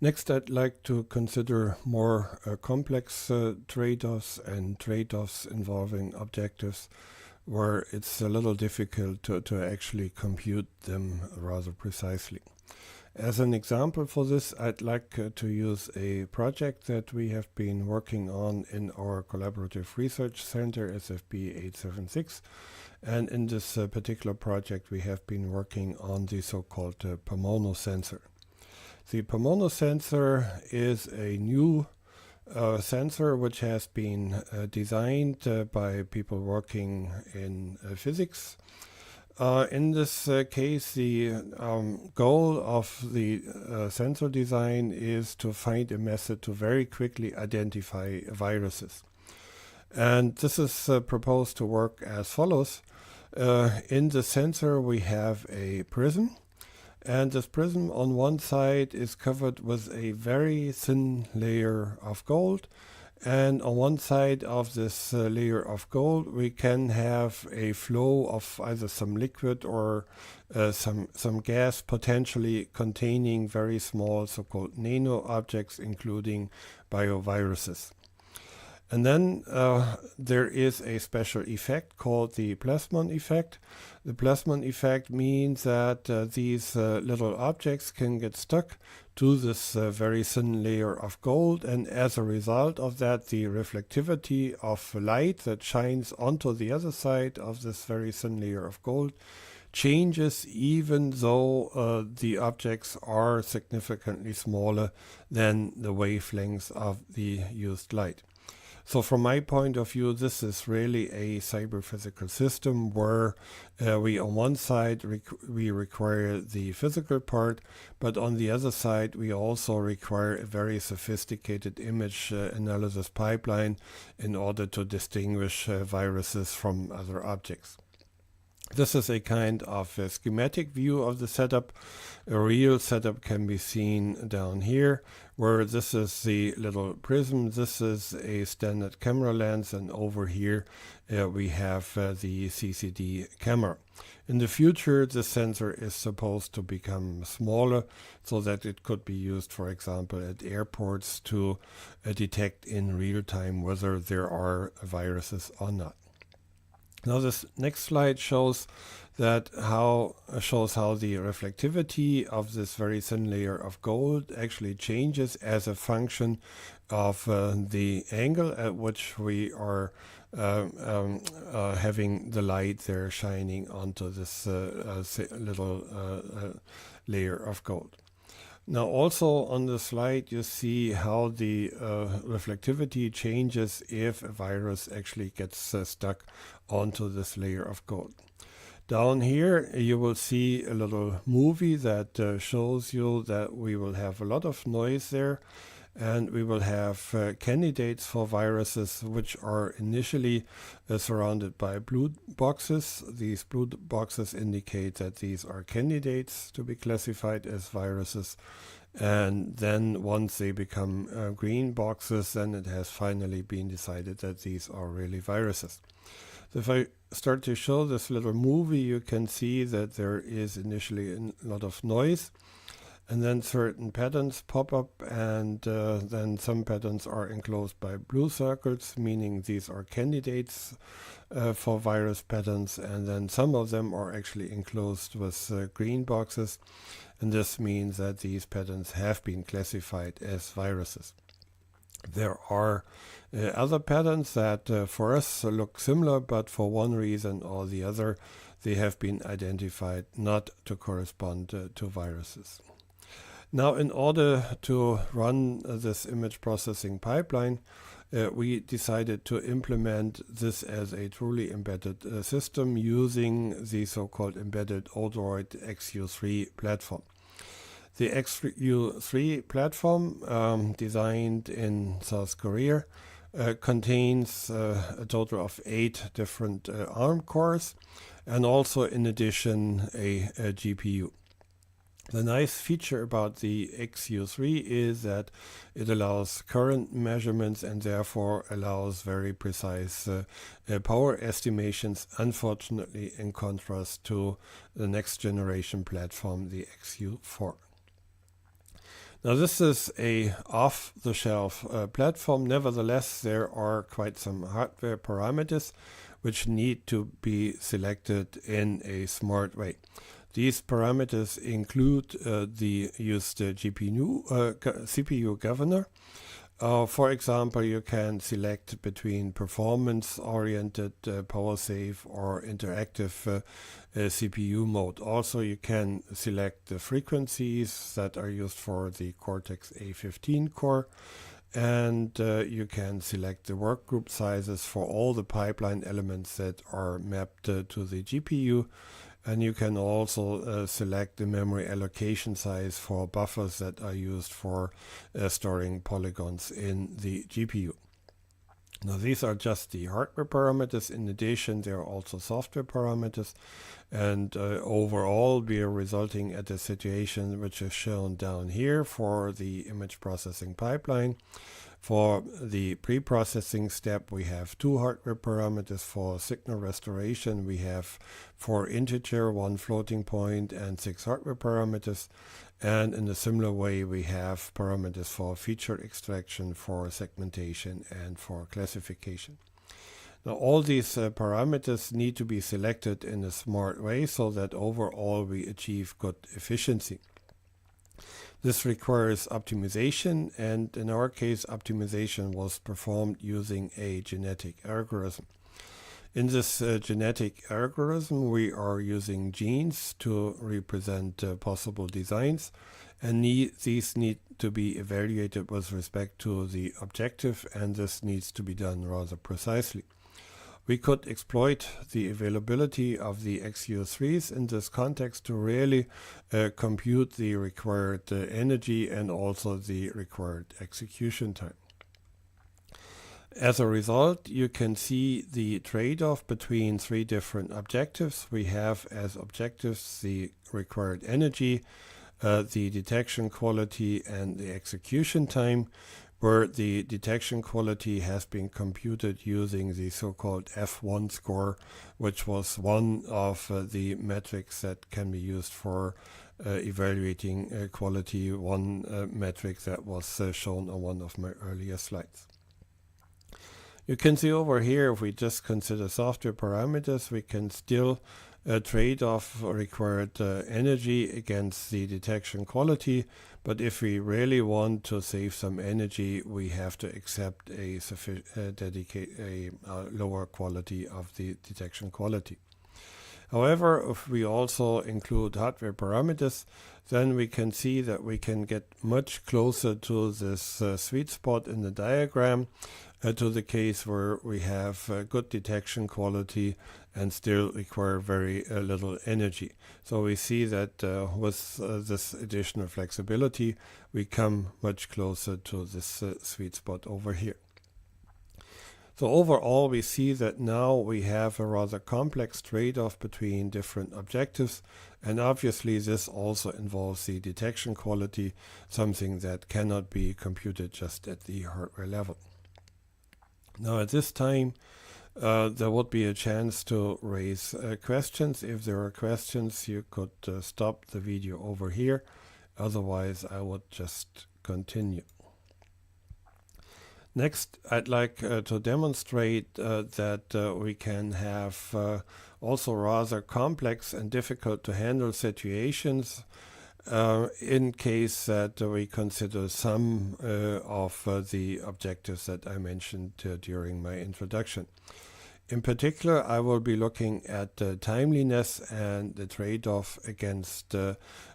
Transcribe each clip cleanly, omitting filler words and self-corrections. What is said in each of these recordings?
Next, I'd like to consider more complex trade-offs and trade-offs involving objectives where it's a little difficult to actually compute them rather precisely. As an example for this, I'd like to use a project that we have been working on in our Collaborative Research Center, SFB 876. And in this particular project, we have been working on the so-called PAMONO sensor. The PAMONO sensor is a new sensor which has been designed by people working in physics. In this case, the goal of the sensor design is to find a method to very quickly identify viruses. And this is proposed to work as follows. In the sensor, we have a prism. And this prism on one side is covered with a very thin layer of gold. And on one side of this layer of gold, we can have a flow of either some liquid or some gas, potentially containing very small so-called nano objects, including bioviruses. And then there is a special effect called the plasmon effect. The plasmon effect means that these little objects can get stuck to this very thin layer of gold, and as a result of that, the reflectivity of light that shines onto the other side of this very thin layer of gold changes even though the objects are significantly smaller than the wavelengths of the used light. So from my point of view, this is really a cyber-physical system where we on one side we require the physical part, but on the other side we also require a very sophisticated image analysis pipeline in order to distinguish viruses from other objects. This is a kind of a schematic view of the setup. A real setup can be seen down here, where this is the little prism, this is a standard camera lens, and over here we have the CCD camera. In the future, the sensor is supposed to become smaller so that it could be used, for example, at airports to detect in real time whether there are viruses or not. Now this next slide shows how the reflectivity of this very thin layer of gold actually changes as a function of the angle at which we are having the light there shining onto this little layer of gold. Now also on the slide you see how the reflectivity changes if a virus actually gets stuck onto this layer of gold. Down here you will see a little movie that shows you that we will have a lot of noise there, and we will have candidates for viruses which are initially surrounded by blue boxes. These blue boxes indicate that these are candidates to be classified as viruses, and then once they become green boxes, then it has finally been decided that these are really viruses. So if I start to show this little movie, you can see that there is initially a lot of noise, and then certain patterns pop up, and then some patterns are enclosed by blue circles, meaning these are candidates for virus patterns, and then some of them are actually enclosed with green boxes, and this means that these patterns have been classified as viruses. There are other patterns that for us look similar, but for one reason or the other, they have been identified not to correspond to viruses. Now, in order to run this image processing pipeline, we decided to implement this as a truly embedded system using the so-called embedded Odroid XU3 platform. The XU3 platform, designed in South Korea, contains a total of 8 different ARM cores, and also in addition a GPU. The nice feature about the XU3 is that it allows current measurements and therefore allows very precise power estimations, unfortunately in contrast to the next generation platform, the XU4. Now this is a off-the-shelf platform. Nevertheless, there are quite some hardware parameters which need to be selected in a smart way. These parameters include the used CPU governor. For example, you can select between performance-oriented, power-save, or interactive CPU mode. Also, you can select the frequencies that are used for the Cortex A15 core, and you can select the workgroup sizes for all the pipeline elements that are mapped to the GPU. And you can also select the memory allocation size for buffers that are used for storing polygons in the GPU. Now these are just the hardware parameters. In addition, there are also software parameters, and overall we are resulting at a situation which is shown down here for the image processing pipeline. For the pre-processing step, we have 2 hardware parameters. For signal restoration, we have 4 integer, 1 floating point, and 6 hardware parameters. And in a similar way, we have parameters for feature extraction, for segmentation, and for classification. Now, all these parameters need to be selected in a smart way so that overall we achieve good efficiency. This requires optimization, and in our case, optimization was performed using a genetic algorithm. In this genetic algorithm, we are using genes to represent possible designs, and these need to be evaluated with respect to the objective, and this needs to be done rather precisely. We could exploit the availability of the XU3s in this context to really compute the required energy and also the required execution time. As a result, you can see the trade-off between 3 different objectives. We have as objectives the required energy, the detection quality, and the execution time, where the detection quality has been computed using the so-called F1 score, which was one of the metrics that can be used for evaluating quality, one metric that was shown on one of my earlier slides. You can see over here, if we just consider software parameters, we can still trade off required energy against the detection quality. But if we really want to save some energy, we have to accept a lower quality of the detection quality. However, if we also include hardware parameters, then we can see that we can get much closer to this sweet spot in the diagram, to the case where we have good detection quality and still require very little energy. So we see that with this additional flexibility, we come much closer to this sweet spot over here. So overall, we see that now we have a rather complex trade-off between different objectives, and obviously this also involves the detection quality, something that cannot be computed just at the hardware level. Now at this time, there would be a chance to raise questions. If there are questions, you could stop the video over here. Otherwise, I would just continue. Next, I'd like to demonstrate that we can have also rather complex and difficult to handle situations in case that we consider some of the objectives that I mentioned during my introduction. In particular, I will be looking at timeliness and the trade-off against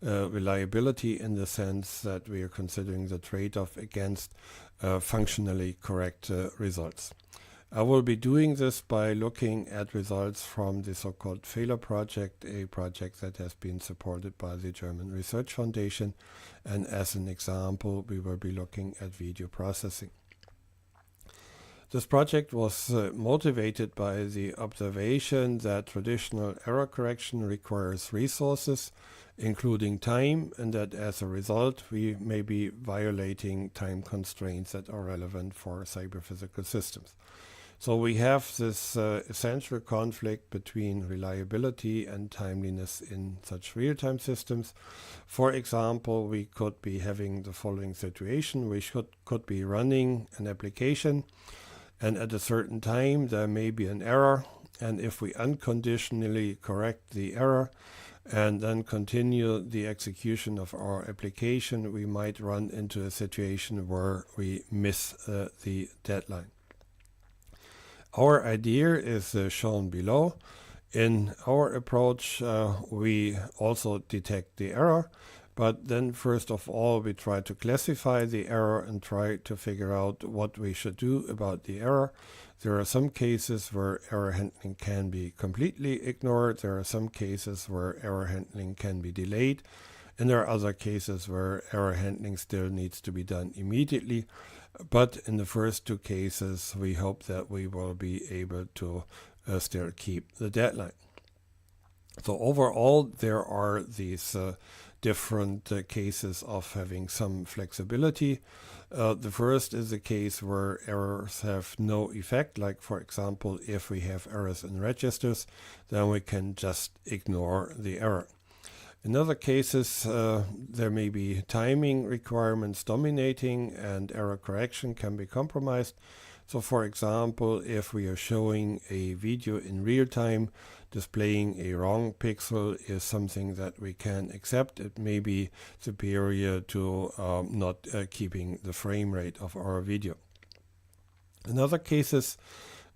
reliability, in the sense that we are considering the trade-off against functionally correct results. I will be doing this by looking at results from the so-called failure project, a project that has been supported by the German Research Foundation, and as an example, we will be looking at video processing. This project was motivated by the observation that traditional error correction requires resources, including time, and that as a result we may be violating time constraints that are relevant for cyber-physical systems. So we have this essential conflict between reliability and timeliness in such real-time systems. For example, we could be having the following situation. We could be running an application, and at a certain time there may be an error, and if we unconditionally correct the error and then continue the execution of our application, we might run into a situation where we miss the deadline. Our idea is shown below. In our approach, we also detect the error, but then first of all we try to classify the error and try to figure out what we should do about the error. There are some cases where error handling can be completely ignored. There are some cases where error handling can be delayed. And there are other cases where error handling still needs to be done immediately. But in the first two cases, we hope that we will be able to still keep the deadline. So overall, there are these different cases of having some flexibility. The first is a case where errors have no effect, like for example, if we have errors in registers, then we can just ignore the error. In other cases, there may be timing requirements dominating and error correction can be compromised. So for example, if we are showing a video in real time, displaying a wrong pixel is something that we can accept. It may be superior to not keeping the frame rate of our video. In other cases,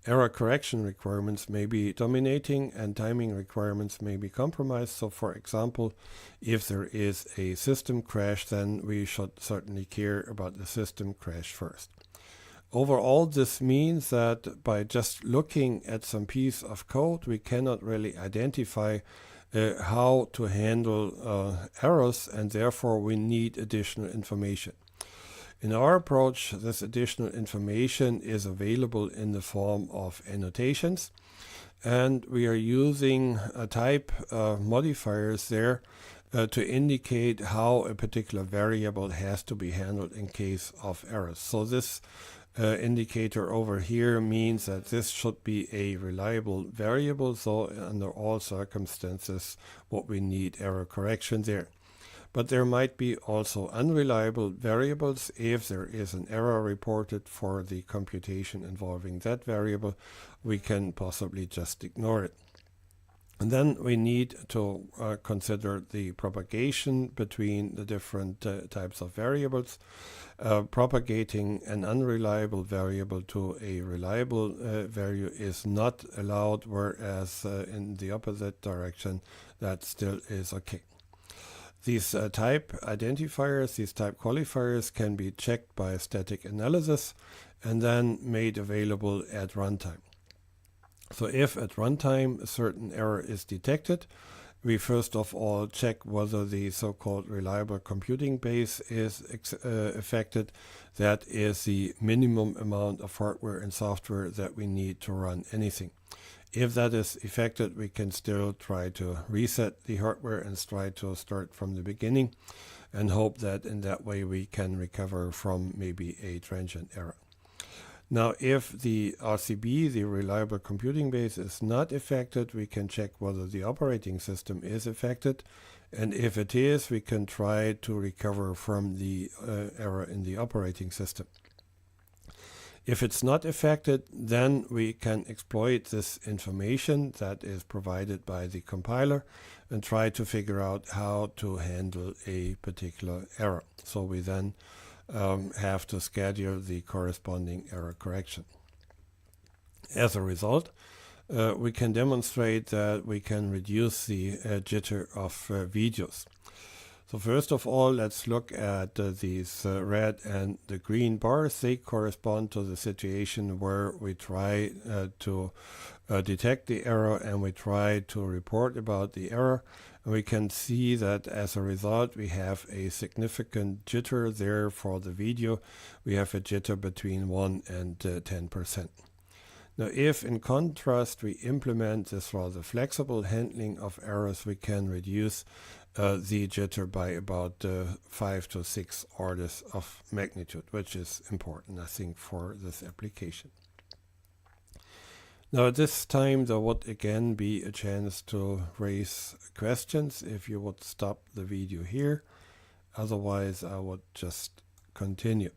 error correction requirements may be dominating and timing requirements may be compromised. So for example, if there is a system crash, then we should certainly care about the system crash first. Overall, this means that by just looking at some piece of code, we cannot really identify how to handle errors, and therefore we need additional information. In our approach, this additional information is available in the form of annotations, and we are using type modifiers there to indicate how a particular variable has to be handled in case of errors. So this indicator over here means that this should be a reliable variable, so under all circumstances what we need error correction there. But there might be also unreliable variables. If there is an error reported for the computation involving that variable, we can possibly just ignore it. And then we need to consider the propagation between the different types of variables. Propagating an unreliable variable to a reliable value is not allowed, whereas in the opposite direction that still is okay. These type identifiers, these type qualifiers can be checked by static analysis and then made available at runtime. So if at runtime a certain error is detected, we first of all check whether the so-called reliable computing base is affected. That is the minimum amount of hardware and software that we need to run anything. If that is affected, we can still try to reset the hardware and try to start from the beginning and hope that in that way we can recover from maybe a transient error. Now, if the RCB, the reliable computing base, is not affected, we can check whether the operating system is affected. And if it is, we can try to recover from the error in the operating system. If it's not affected, then we can exploit this information that is provided by the compiler and try to figure out how to handle a particular error. So we then have to schedule the corresponding error correction. As a result, we can demonstrate that we can reduce the jitter of videos. So first of all, let's look at these red and the green bars. They correspond to the situation where we try to detect the error and we try to report about the error. And we can see that as a result, we have a significant jitter there for the video. We have a jitter between 1 and 10%. Now, if in contrast we implement this rather flexible handling of errors, we can reduce the jitter by about 5 to 6 orders of magnitude, which is important, I think, for this application. Now at this time there would again be a chance to raise questions if you would stop the video here. Otherwise I would just continue.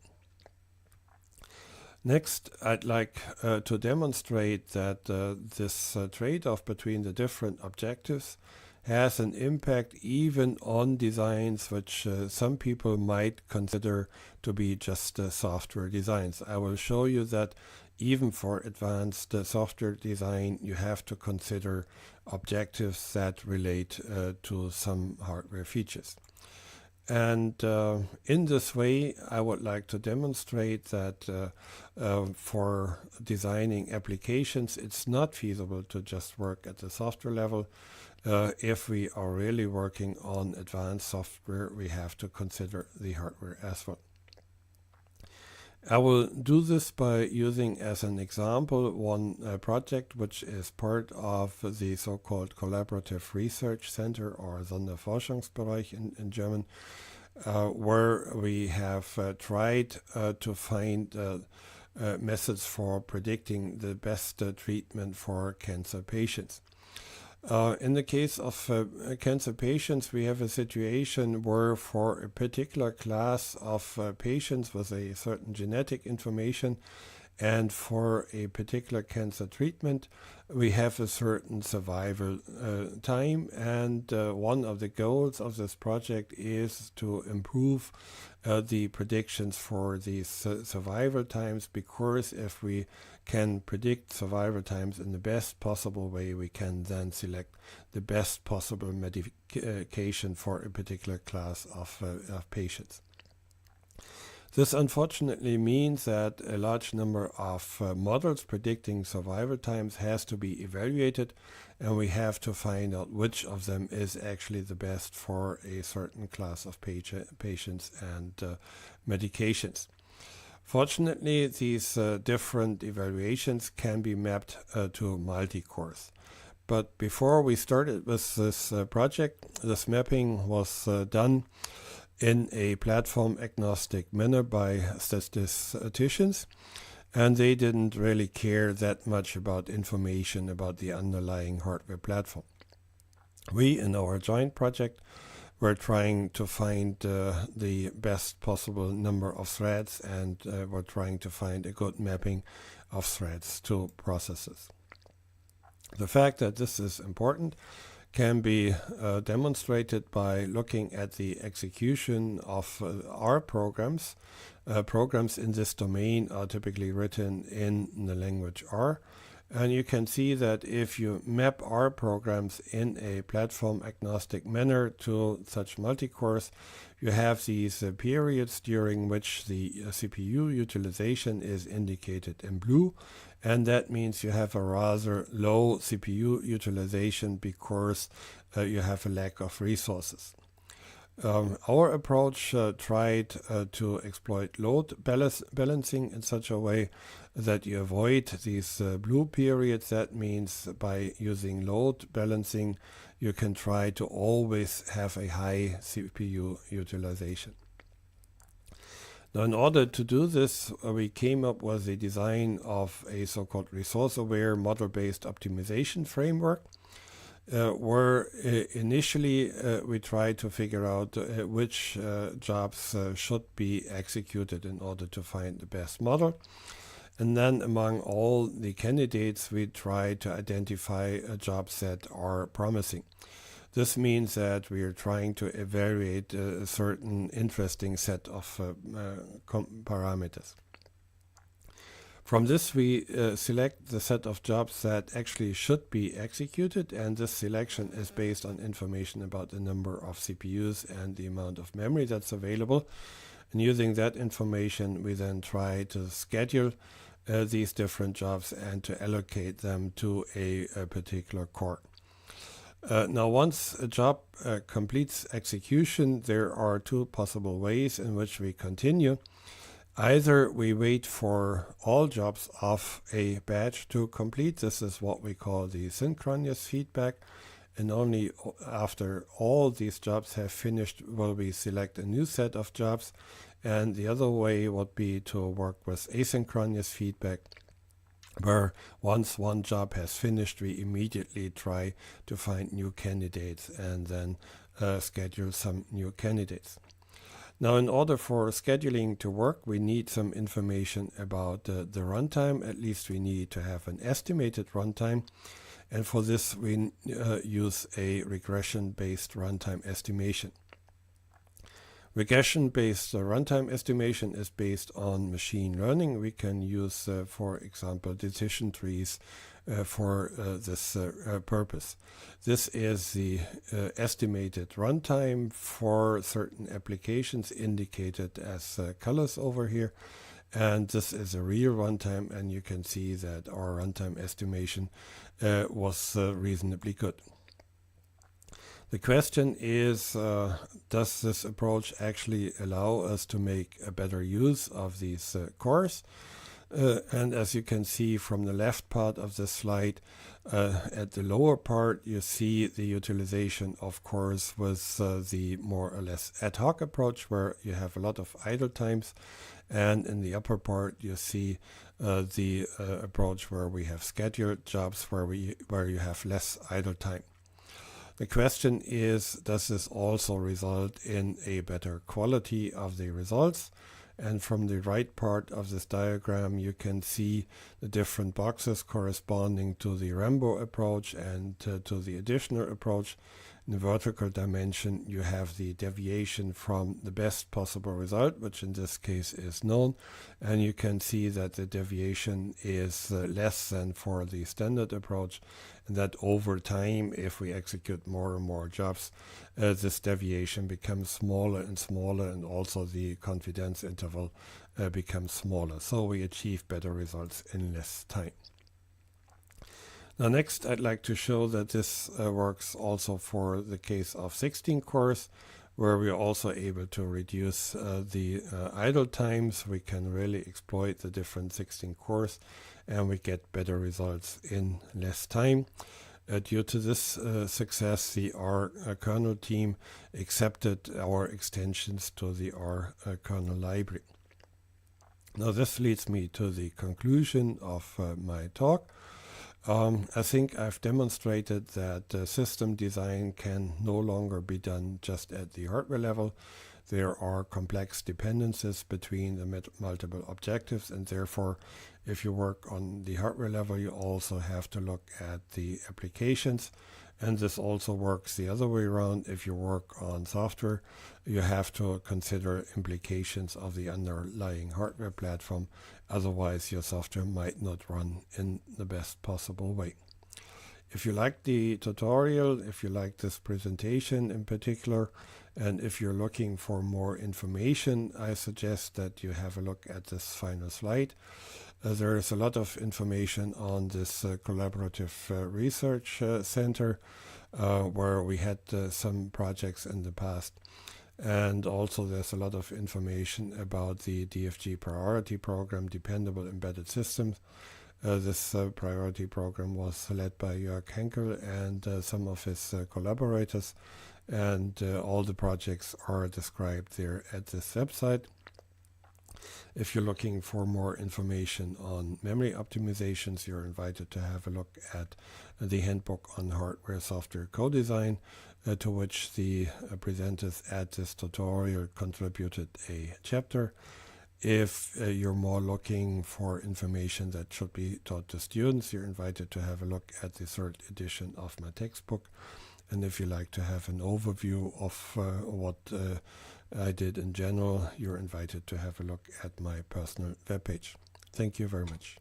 Next, I'd like to demonstrate that this trade-off between the different objectives has an impact even on designs which some people might consider to be just software designs. I will show you that even for advanced software design you have to consider objectives that relate to some hardware features. And in this way I would like to demonstrate that for designing applications it's not feasible to just work at the software level. If we are really working on advanced software, we have to consider the hardware as well. I will do this by using as an example one project which is part of the so-called Collaborative Research Center, or Sonderforschungsbereich in German, where we have tried to find methods for predicting the best treatment for cancer patients. In the case of cancer patients, we have a situation where for a particular class of patients with a certain genetic information and for a particular cancer treatment, we have a certain survival time, and one of the goals of this project is to improve the predictions for these survival times, because if we can predict survival times in the best possible way, we can then select the best possible medication for a particular class of patients. This unfortunately means that a large number of models predicting survival times has to be evaluated, and we have to find out which of them is actually the best for a certain class of patients and medications. Fortunately, these different evaluations can be mapped to multi-cores. But before we started with this project, this mapping was done in a platform agnostic manner by statisticians, and they didn't really care that much about information about the underlying hardware platform. We, in our joint project, were trying to find the best possible number of threads, and were trying to find a good mapping of threads to processes. The fact that this is important can be demonstrated by looking at the execution of R programs. Programs in this domain are typically written in the language R, and you can see that if you map R programs in a platform agnostic manner to such multicores, you have these periods during which the CPU utilization is indicated in blue, and that means you have a rather low CPU utilization because you have a lack of resources. Our approach tried to exploit load balancing in such a way that you avoid these blue periods. That means by using load balancing, you can try to always have a high CPU utilization. Now, in order to do this, we came up with a design of a so-called resource-aware model-based optimization framework, where initially we tried to figure out which jobs should be executed in order to find the best model. And then among all the candidates, we try to identify jobs that are promising. This means that we are trying to evaluate a certain interesting set of parameters. From this, we select the set of jobs that actually should be executed, and this selection is based on information about the number of CPUs and the amount of memory that's available. And using that information, we then try to schedule these different jobs and to allocate them to a particular core. Now, once a job completes execution, there are two possible ways in which we continue. Either we wait for all jobs of a batch to complete. This is what we call the synchronous feedback. And only after all these jobs have finished will we select a new set of jobs. And the other way would be to work with asynchronous feedback, where once one job has finished, we immediately try to find new candidates and then schedule some new candidates. Now, in order for scheduling to work, we need some information about the runtime. At least we need to have an estimated runtime. And for this, we use a regression-based runtime estimation. Regression-based runtime estimation is based on machine learning. We can use, for example, decision trees for this purpose. This is the estimated runtime for certain applications indicated as colors over here. And this is a real runtime, and you can see that our runtime estimation was reasonably good. The question is, does this approach actually allow us to make a better use of these cores? And as you can see from the left part of the slide, at the lower part you see the utilization of cores with the more or less ad hoc approach, where you have a lot of idle times, and in the upper part you see the approach where we have scheduled jobs where you have less idle time. The question is, does this also result in a better quality of the results? And from the right part of this diagram, you can see the different boxes corresponding to the RAMBO approach and to the additional approach. In the vertical dimension, you have the deviation from the best possible result, which in this case is known. And you can see that the deviation is less than for the standard approach, and that over time, if we execute more and more jobs, this deviation becomes smaller and smaller, and also the confidence interval becomes smaller. So we achieve better results in less time. Now next, I'd like to show that this works also for the case of 16 cores, where we are also able to reduce the idle times. We can really exploit the different 16 cores, and we get better results in less time. Due to this success, the R kernel team accepted our extensions to the R kernel library. Now this leads me to the conclusion of my talk. I think I've demonstrated that system design can no longer be done just at the hardware level. There are complex dependencies between the multiple objectives, and therefore, if you work on the hardware level, you also have to look at the applications. And this also works the other way around. If you work on software, you have to consider implications of the underlying hardware platform. Otherwise, your software might not run in the best possible way. If you like the tutorial, if you like this presentation in particular, and if you're looking for more information, I suggest that you have a look at this final slide. There is a lot of information on this collaborative research center where we had some projects in the past. And also there's a lot of information about the DFG priority program, Dependable Embedded Systems. This priority program was led by Jörg Henkel and some of his collaborators, and all the projects are described there at this website. If you're looking for more information on memory optimizations, you're invited to have a look at the handbook on hardware software co-design, to which the presenters at this tutorial contributed a chapter. If you're more looking for information that should be taught to students, you're invited to have a look at the third edition of my textbook. And if you like to have an overview of what I did in general, you're invited to have a look at my personal webpage. Thank you very much.